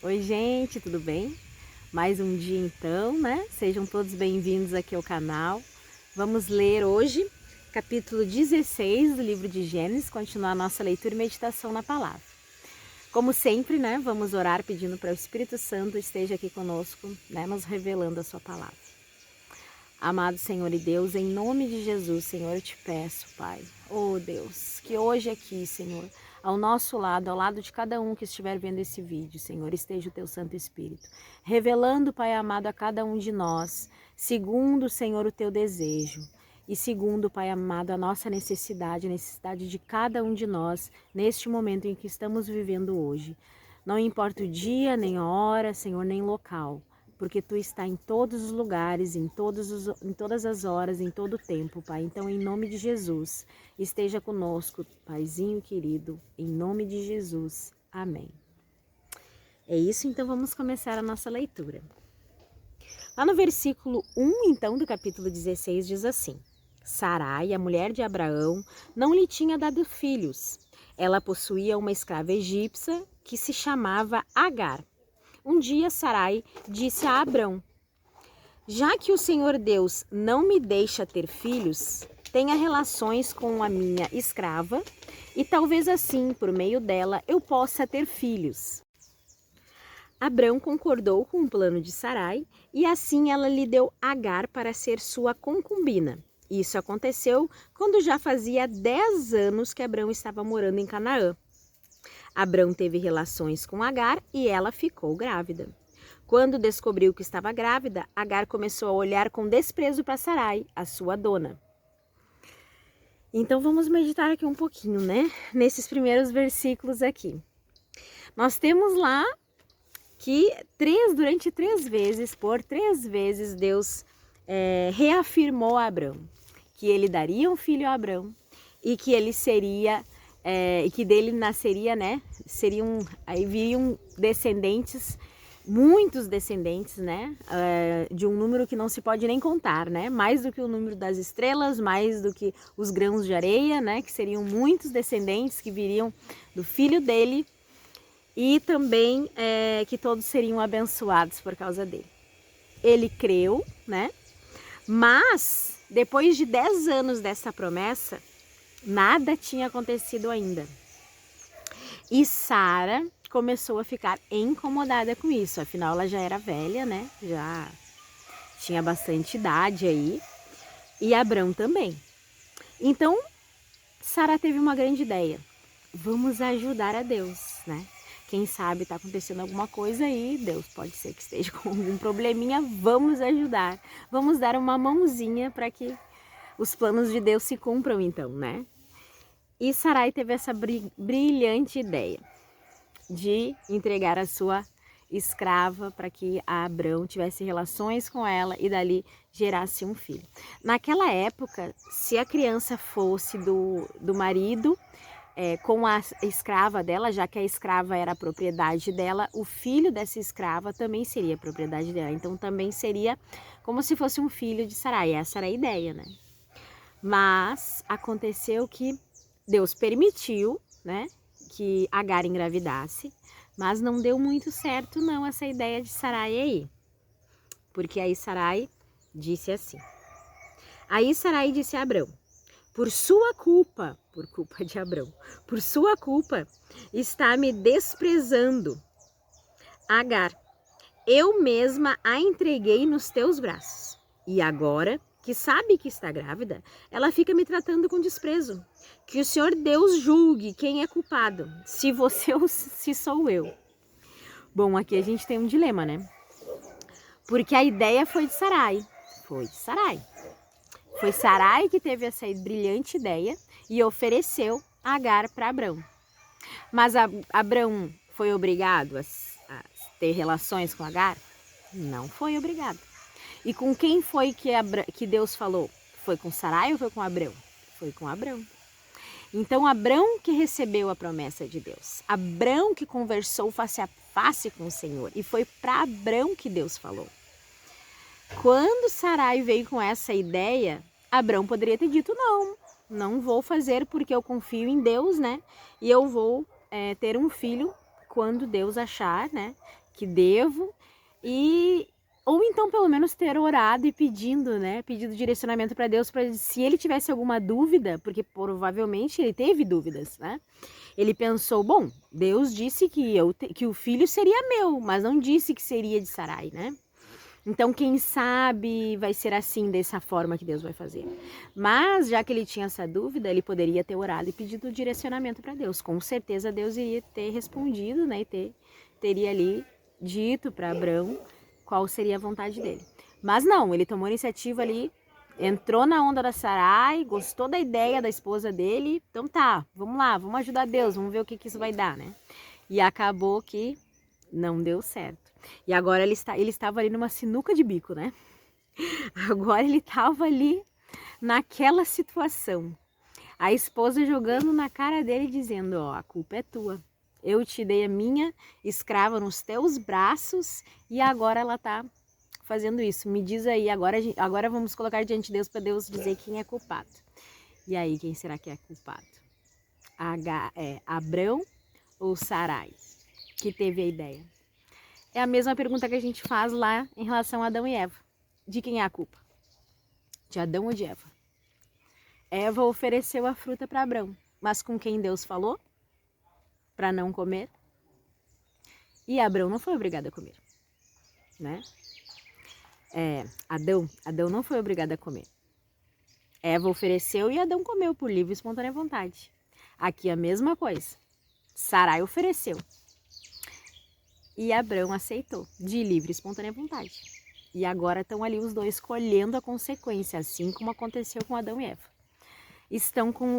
Oi, gente, tudo bem? Mais um dia então, né? Sejam todos bem-vindos aqui ao canal. Vamos ler hoje capítulo 16 do livro de Gênesis, continuar a nossa leitura e meditação na palavra. Como sempre, né? Vamos orar pedindo para o Espírito Santo esteja aqui conosco, né? Nos revelando a sua palavra. Amado Senhor e Deus, em nome de Jesus, Senhor, eu te peço, Pai, oh Deus, que hoje aqui, Senhor, ao nosso lado, ao lado de cada um que estiver vendo esse vídeo, Senhor, esteja o Teu Santo Espírito, revelando, Pai amado, a cada um de nós, segundo, Senhor, o Teu desejo, e segundo, Pai amado, a nossa necessidade, a necessidade de cada um de nós, neste momento em que estamos vivendo hoje. Não importa o dia, nem a hora, Senhor, nem local, porque Tu está em todos os lugares, em todas as horas, em todo o tempo, Pai. Então, em nome de Jesus, esteja conosco, Paizinho querido, em nome de Jesus. Amém. É isso, então vamos começar a nossa leitura. Lá no versículo 1, então, do capítulo 16, diz assim: Sarai, a mulher de Abraão, não lhe tinha dado filhos. Ela possuía uma escrava egípcia que se chamava Agar. Um dia Sarai disse a Abrão: Já que o Senhor Deus não me deixa ter filhos, tenha relações com a minha escrava, e talvez assim, por meio dela, eu possa ter filhos. Abrão concordou com o plano de Sarai, e assim ela lhe deu Agar para ser sua concubina. Isso aconteceu quando já fazia 10 anos que Abrão estava morando em Canaã. Abrão teve relações com Agar e ela ficou grávida. Quando descobriu que estava grávida, Agar começou a olhar com desprezo para Sarai, a sua dona. Então vamos meditar aqui um pouquinho, né? Nesses primeiros versículos aqui. Nós temos lá que por três vezes, Deus reafirmou a Abrão que ele daria um filho a Abrão e que ele seria e que dele nasceria, né? Aí viriam descendentes, muitos descendentes, né? De um número que não se pode nem contar, né? Mais do que o número das estrelas, mais do que os grãos de areia, né? Que seriam muitos descendentes que viriam do filho dele e também que todos seriam abençoados por causa dele. Ele creu, né? Mas depois de 10 anos dessa promessa, nada tinha acontecido ainda. E Sara começou a ficar incomodada com isso. Afinal, ela já era velha, né? Já tinha bastante idade aí. E Abrão também. Então, Sara teve uma grande ideia. Vamos ajudar a Deus, né? Quem sabe está acontecendo alguma coisa aí, Deus pode ser que esteja com algum probleminha, vamos ajudar. Vamos dar uma mãozinha para que os planos de Deus se cumpram então, né? E Sarai teve essa brilhante ideia de entregar a sua escrava para que Abrão tivesse relações com ela e dali gerasse um filho. Naquela época, se a criança fosse do marido, com a escrava dela, já que a escrava era a propriedade dela, o filho dessa escrava também seria a propriedade dela. Então também seria como se fosse um filho de Sarai. Essa era a ideia, né? Mas aconteceu que Deus permitiu, né, que Agar engravidasse, mas não deu muito certo não essa ideia de Sarai aí. Porque aí Sarai disse assim. Aí Sarai disse a Abrão: por culpa de Abrão, por sua culpa, está me desprezando. Agar, eu mesma a entreguei nos teus braços. E agora, que sabe que está grávida, ela fica me tratando com desprezo. Que o Senhor Deus julgue quem é culpado, se você ou se sou eu. Bom, aqui a gente tem um dilema, né? Porque a ideia foi de Sarai. Foi Sarai que teve essa brilhante ideia e ofereceu Agar para Abrão. Mas Abrão foi obrigado a ter relações com Agar? Não foi obrigado. E com quem foi que Deus falou? Foi com Sarai ou foi com Abrão? Foi com Abrão. Então Abrão que recebeu a promessa de Deus. Abrão que conversou face a face com o Senhor. E foi para Abrão que Deus falou. Quando Sarai veio com essa ideia, Abrão poderia ter dito não vou fazer porque eu confio em Deus, né? E eu vou ter um filho quando Deus achar, né, que devo, ou então pelo menos ter orado e pedindo, né? Pedido direcionamento para Deus, para se ele tivesse alguma dúvida, porque provavelmente ele teve dúvidas, né? Ele pensou, bom, Deus disse que o filho seria meu, mas não disse que seria de Sarai, né? Então, quem sabe vai ser assim, dessa forma que Deus vai fazer. Mas, já que ele tinha essa dúvida, ele poderia ter orado e pedido direcionamento para Deus. Com certeza, Deus iria ter respondido, né? E teria ali dito para Abrão qual seria a vontade dele. Mas não, ele tomou iniciativa ali, entrou na onda da Sarai, gostou da ideia da esposa dele. Então tá, vamos lá, vamos ajudar Deus, vamos ver o que isso vai dar, né? E acabou que não deu certo. E agora ele estava ali numa sinuca de bico, né? Agora ele estava ali naquela situação. A esposa jogando na cara dele dizendo, ó, a culpa é tua. Eu te dei a minha escrava nos teus braços e agora ela tá fazendo isso. Me diz aí, agora vamos colocar diante de Deus para Deus dizer quem é culpado. E aí, quem será que é culpado? Abrão ou Sarai, que teve a ideia? É a mesma pergunta que a gente faz lá em relação a Adão e Eva. De quem é a culpa? De Adão ou de Eva? Eva ofereceu a fruta para Abrão, mas com quem Deus falou? Para não comer. E Abrão não foi obrigado a comer, né? Adão não foi obrigado a comer. Eva ofereceu e Adão comeu por livre e espontânea vontade. Aqui a mesma coisa. Sarai ofereceu. E Abrão aceitou, de livre e espontânea vontade. E agora estão ali os dois colhendo a consequência, assim como aconteceu com Adão e Eva.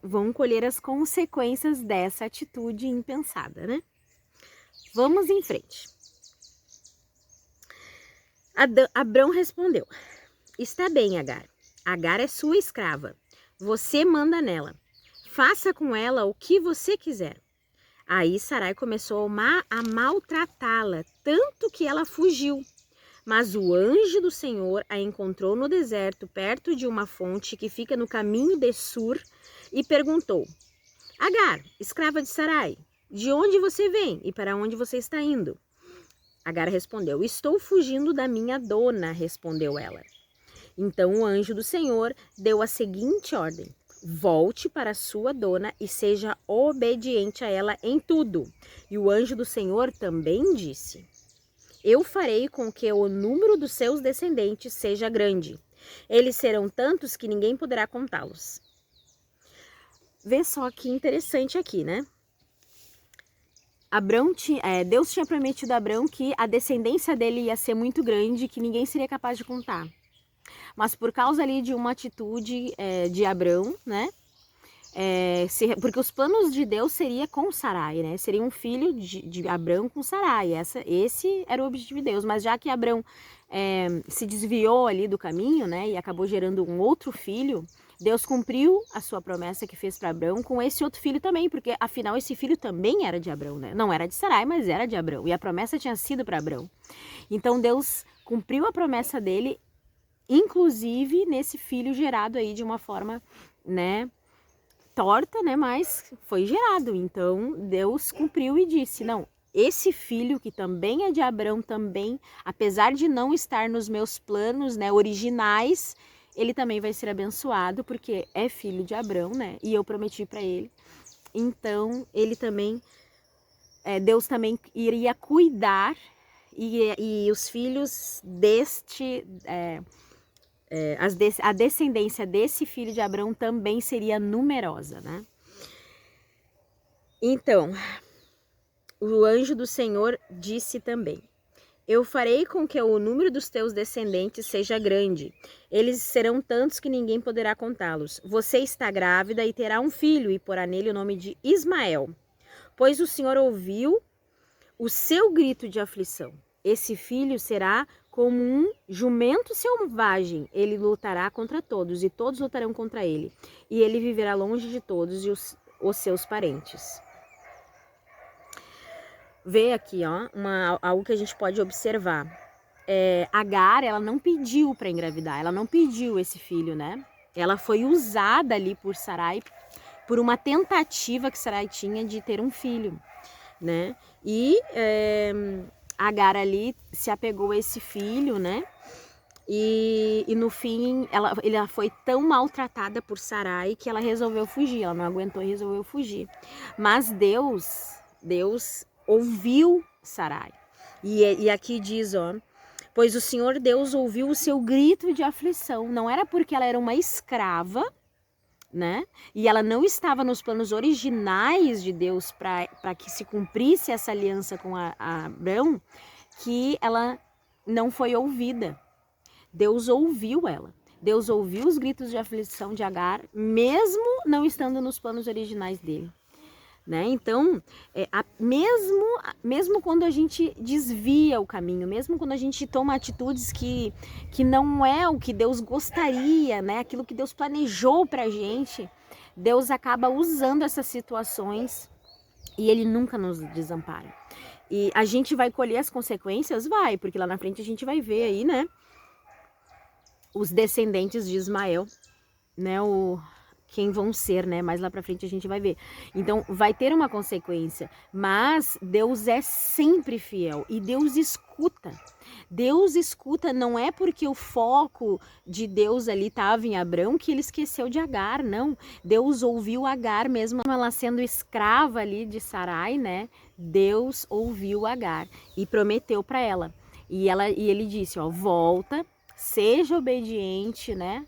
Vão colher as consequências dessa atitude impensada, né? Vamos em frente. Abrão respondeu, está bem, Agar. Agar é sua escrava. Você manda nela. Faça com ela o que você quiser. Aí Sarai começou a maltratá-la, tanto que ela fugiu. Mas o anjo do Senhor a encontrou no deserto, perto de uma fonte que fica no caminho de Sur, e perguntou, Agar, escrava de Sarai, de onde você vem e para onde você está indo? Agar respondeu, estou fugindo da minha dona, respondeu ela. Então o anjo do Senhor deu a seguinte ordem, volte para sua dona e seja obediente a ela em tudo. E o anjo do Senhor também disse, eu farei com que o número dos seus descendentes seja grande. Eles serão tantos que ninguém poderá contá-los. Vê só que interessante aqui, né? Deus tinha prometido a Abrão que a descendência dele ia ser muito grande, que ninguém seria capaz de contar. Mas por causa ali de uma atitude de Abrão, né? Porque os planos de Deus seria com Sarai, né? Seria um filho de Abrão com Sarai. Esse era o objetivo de Deus. Mas já que Abrão se desviou ali do caminho, né? E acabou gerando um outro filho, Deus cumpriu a sua promessa que fez para Abrão com esse outro filho também, porque afinal esse filho também era de Abrão, né? Não era de Sarai, mas era de Abrão. E a promessa tinha sido para Abrão. Então Deus cumpriu a promessa dele, inclusive nesse filho gerado aí de uma forma, né? Torta, né? Mas foi gerado. Então Deus cumpriu e disse, não, esse filho que também é de Abrão também, apesar de não estar nos meus planos, né, originais, ele também vai ser abençoado porque é filho de Abrão, né? E eu prometi para ele. Então ele também, Deus também iria cuidar e os filhos a descendência desse filho de Abrão também seria numerosa, né? Então, o anjo do Senhor disse também, eu farei com que o número dos teus descendentes seja grande. Eles serão tantos que ninguém poderá contá-los. Você está grávida e terá um filho e porá nele o nome de Ismael, pois o Senhor ouviu o seu grito de aflição. Esse filho será como um jumento selvagem. Ele lutará contra todos e todos lutarão contra ele. E ele viverá longe de todos e os seus parentes. Vê aqui, ó, algo que a gente pode observar. Agar, ela não pediu para engravidar, ela não pediu esse filho, né? Ela foi usada ali por Sarai, por uma tentativa que Sarai tinha de ter um filho, né? E Agar ali se apegou a esse filho, né? E no fim, ela foi tão maltratada por Sarai que ela resolveu fugir. Ela não aguentou e resolveu fugir. Mas Deus ouviu Sarai. E aqui diz, ó, pois o Senhor Deus ouviu o seu grito de aflição. Não era porque ela era uma escrava, né? E ela não estava nos planos originais de Deus para que se cumprisse essa aliança com a Abrão, que ela não foi ouvida. Deus ouviu ela. Deus ouviu os gritos de aflição de Agar, mesmo não estando nos planos originais dele. Né? Então, mesmo quando a gente desvia o caminho, mesmo quando a gente toma atitudes que não é o que Deus gostaria, né? Aquilo que Deus planejou pra gente, Deus acaba usando essas situações e Ele nunca nos desampara. E a gente vai colher as consequências? Vai, porque lá na frente a gente vai ver aí, né? Os descendentes de Ismael, né? Quem vão ser, né? Mais lá pra frente a gente vai ver. Então, vai ter uma consequência. Mas Deus é sempre fiel. E Deus escuta. Deus escuta, não é porque o foco de Deus ali estava em Abrão que ele esqueceu de Agar, não. Deus ouviu Agar, mesmo ela sendo escrava ali de Sarai, né? Deus ouviu Agar e prometeu para ela. E ele disse, ó, volta, seja obediente, né?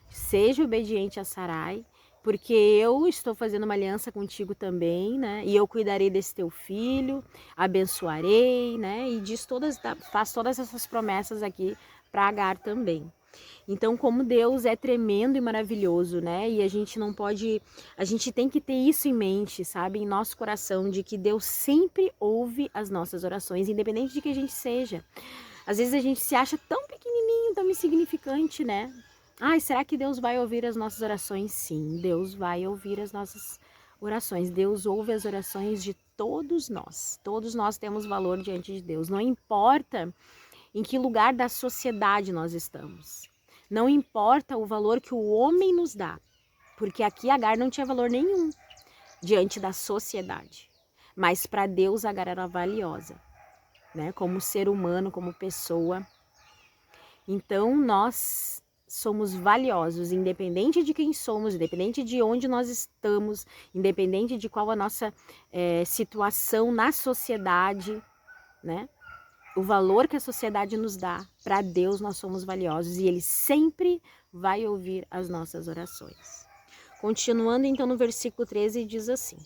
Seja obediente a Sarai, porque eu estou fazendo uma aliança contigo também, né? E eu cuidarei desse teu filho, abençoarei, né? E faz todas essas promessas aqui para Agar também. Então, como Deus é tremendo e maravilhoso, né? E a gente tem que ter isso em mente, sabe? Em nosso coração, de que Deus sempre ouve as nossas orações, independente de que a gente seja. Às vezes a gente se acha tão pequenininho, tão insignificante, né? Ai, será que Deus vai ouvir as nossas orações? Sim, Deus vai ouvir as nossas orações. Deus ouve as orações de todos nós. Todos nós temos valor diante de Deus. Não importa em que lugar da sociedade nós estamos. Não importa o valor que o homem nos dá. Porque aqui Agar não tinha valor nenhum diante da sociedade. Mas para Deus Agar era valiosa, né? Como ser humano, como pessoa. Então nós somos valiosos, independente de quem somos, independente de onde nós estamos, independente de qual a nossa situação na sociedade, né? O valor que a sociedade nos dá, para Deus nós somos valiosos e Ele sempre vai ouvir as nossas orações. Continuando então no versículo 13 diz assim,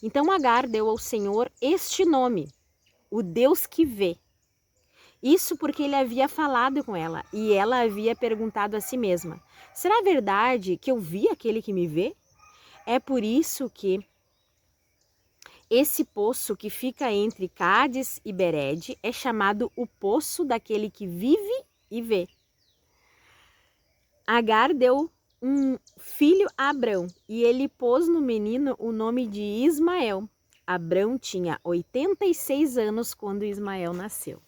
então Agar deu ao Senhor este nome, o Deus que vê. Isso porque ele havia falado com ela e ela havia perguntado a si mesma, será verdade que eu vi aquele que me vê? É por isso que esse poço que fica entre Cádiz e Bered é chamado o poço daquele que vive e vê. Agar deu um filho a Abrão e ele pôs no menino o nome de Ismael. Abrão tinha 86 anos quando Ismael nasceu.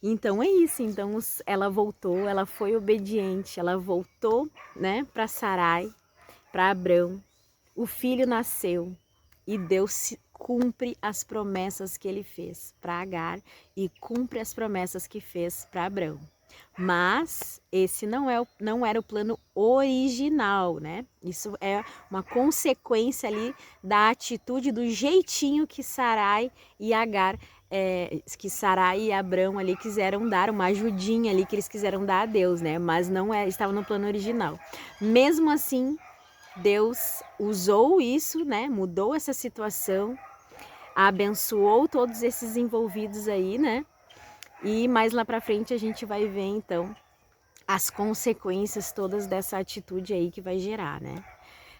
Então é isso, então ela voltou, ela foi obediente, ela voltou, né, para Sarai, para Abrão, o filho nasceu e Deus cumpre as promessas que ele fez para Agar e cumpre as promessas que fez para Abrão. Mas esse não era o plano original, né? Isso é uma consequência ali da atitude, do jeitinho que Sarai e Agar que Sarai e Abrão ali quiseram dar, uma ajudinha ali que eles quiseram dar a Deus, né? Mas não estava no plano original. Mesmo assim, Deus usou isso, né? Mudou essa situação, abençoou todos esses envolvidos aí, né? E mais lá pra frente a gente vai ver então as consequências todas dessa atitude aí que vai gerar, né?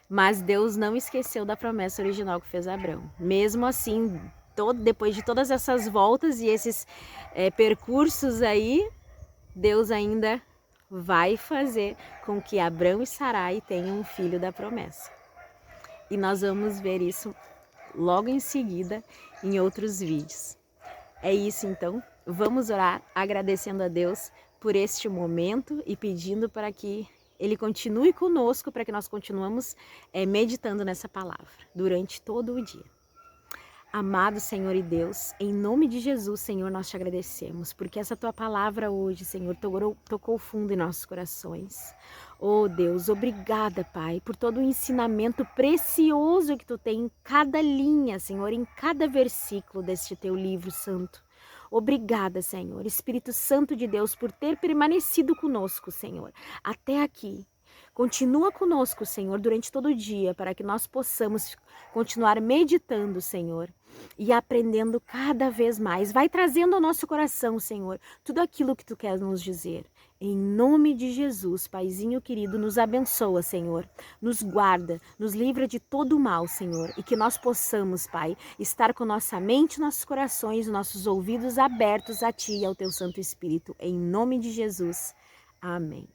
Mas Deus não esqueceu da promessa original que fez a Abrão. Mesmo assim, depois de todas essas voltas e esses percursos aí, Deus ainda vai fazer com que Abrão e Sarai tenham um filho da promessa. E nós vamos ver isso logo em seguida em outros vídeos. É isso então, vamos orar agradecendo a Deus por este momento e pedindo para que Ele continue conosco, para que nós continuemos meditando nessa palavra durante todo o dia. Amado Senhor e Deus, em nome de Jesus, Senhor, nós te agradecemos, porque essa tua palavra hoje, Senhor, tocou fundo em nossos corações. Oh Deus, obrigada, Pai, por todo o ensinamento precioso que tu tem em cada linha, Senhor, em cada versículo deste teu livro santo. Obrigada, Senhor, Espírito Santo de Deus, por ter permanecido conosco, Senhor, até aqui. Continua conosco, Senhor, durante todo o dia, para que nós possamos continuar meditando, Senhor, e aprendendo cada vez mais. Vai trazendo ao nosso coração, Senhor, tudo aquilo que tu queres nos dizer. Em nome de Jesus, Paizinho querido, nos abençoa, Senhor. Nos guarda, nos livra de todo o mal, Senhor. E que nós possamos, Pai, estar com nossa mente, nossos corações, nossos ouvidos abertos a Ti e ao Teu Santo Espírito. Em nome de Jesus. Amém.